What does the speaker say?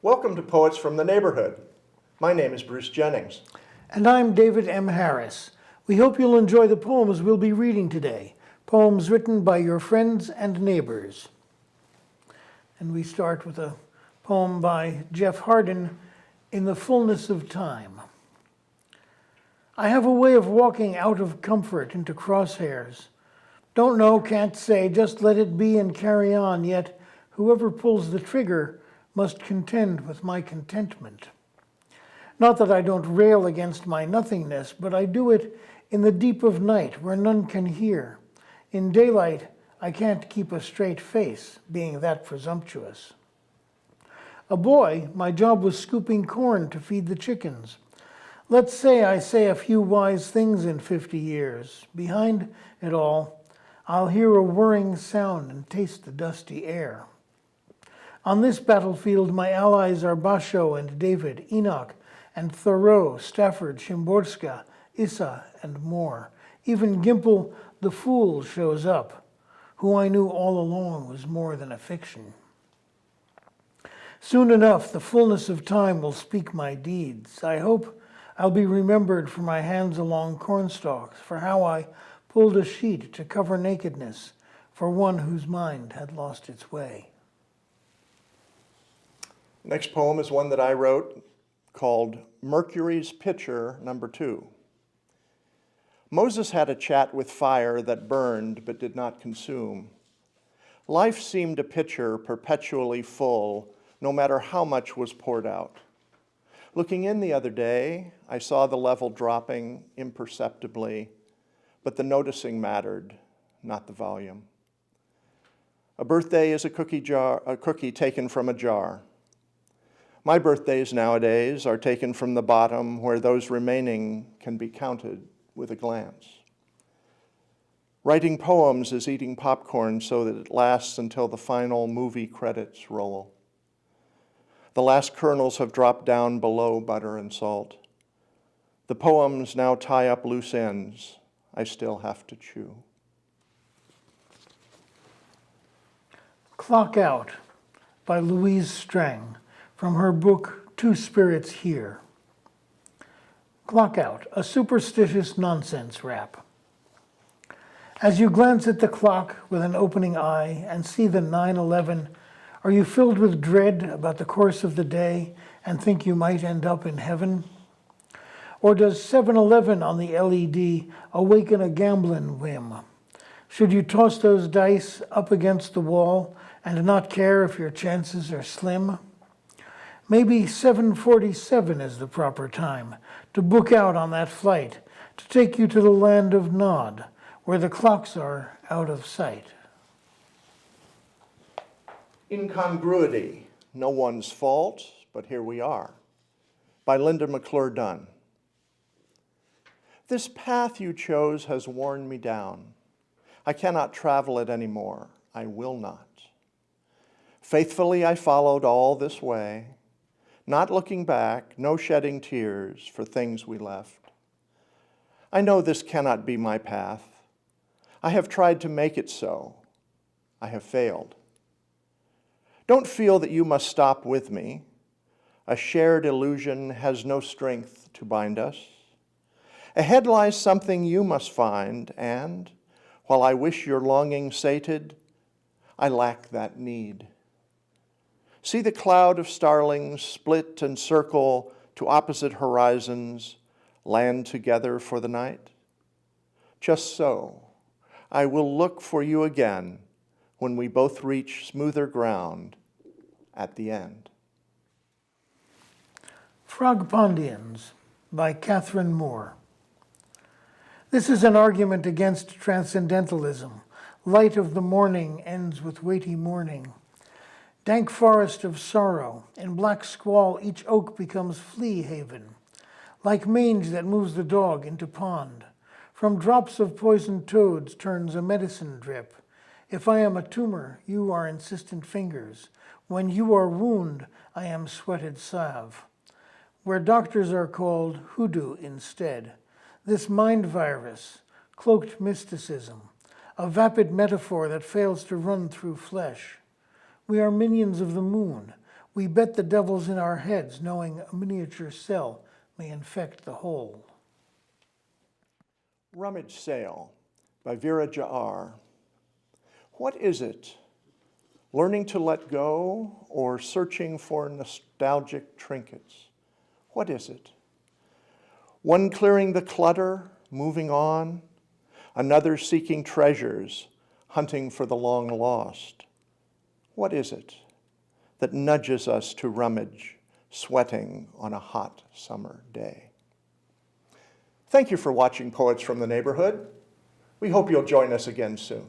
Welcome to Poets from the Neighborhood. My name is Bruce Jennings. And I'm David M. Harris. We hope you'll enjoy the poems we'll be reading today, poems written by your friends and neighbors. And we start with a poem by Jeff Hardin, In the Fullness of Time. I have a way of walking out of comfort into crosshairs. Don't know, can't say, just let it be and carry on, yet whoever pulls the trigger must contend with my contentment. Not that I don't rail against my nothingness, but I do it in the deep of night where none can hear. In daylight, I can't keep a straight face, being that presumptuous. A boy, my job was scooping corn to feed the chickens. Let's say I say a few wise things in 50 years. Behind it all, I'll hear a whirring sound and taste the dusty air. On this battlefield, my allies are Basho and David, Enoch and Thoreau, Stafford, Szymborska, Issa, and more. Even Gimple the Fool shows up, who I knew all along was more than a fiction. Soon enough, the fullness of time will speak my deeds. I hope I'll be remembered for my hands along cornstalks, for how I pulled a sheet to cover nakedness for one whose mind had lost its way. Next poem is one that I wrote called Mercury's Pitcher Number 2. Moses had a chat with fire that burned but did not consume. Life seemed a pitcher perpetually full, no matter how much was poured out. Looking in the other day, I saw the level dropping imperceptibly, but the noticing mattered, not the volume. A birthday is a cookie taken from a jar. My birthdays nowadays are taken from the bottom where those remaining can be counted with a glance. Writing poems is eating popcorn so that it lasts until the final movie credits roll. The last kernels have dropped down below butter and salt. The poems now tie up loose ends I still have to chew. Clock Out by Louise Strang, from her book, Two Spirits Here. Clock Out, a superstitious nonsense rap. As you glance at the clock with an opening eye and see the 9:11, are you filled with dread about the course of the day and think you might end up in heaven? Or does 7-Eleven on the LED awaken a gambling whim? Should you toss those dice up against the wall and not care if your chances are slim? Maybe 7:47 is the proper time to book out on that flight, to take you to the land of Nod, where the clocks are out of sight. Incongruity, No One's Fault, But Here We Are, by McClure Dunn. This path you chose has worn me down. I cannot travel it anymore. I will not. Faithfully I followed all this way, not looking back, no shedding tears for things we left. I know this cannot be my path. I have tried to make it so. I have failed. Don't feel that you must stop with me. A shared illusion has no strength to bind us. Ahead lies something you must find, and while I wish your longing sated, I lack that need. See the cloud of starlings split and circle to opposite horizons, land together for the night? Just so, I will look for you again when we both reach smoother ground at the end. Frogpondians by Catherine Moore. This is an argument against transcendentalism. Light of the morning ends with weighty mourning. Dank forest of sorrow, in black squall each oak becomes flea haven, like mange that moves the dog into pond. From drops of poisoned toads turns a medicine drip. If I am a tumor, you are insistent fingers. When you are wound, I am sweated salve. Where doctors are called hoodoo instead. This mind virus, cloaked mysticism, a vapid metaphor that fails to run through flesh. We are minions of the moon. We bet the devil's in our heads, knowing a miniature cell may infect the whole. Rummage Sale by VeerajaR. What is it? Learning to let go or searching for nostalgic trinkets? What is it? One clearing the clutter, moving on, another seeking treasures, hunting for the long lost. What is it that nudges us to rummage, sweating on a hot summer day? Thank you for watching Poets from the Neighborhood. We hope you'll join us again soon.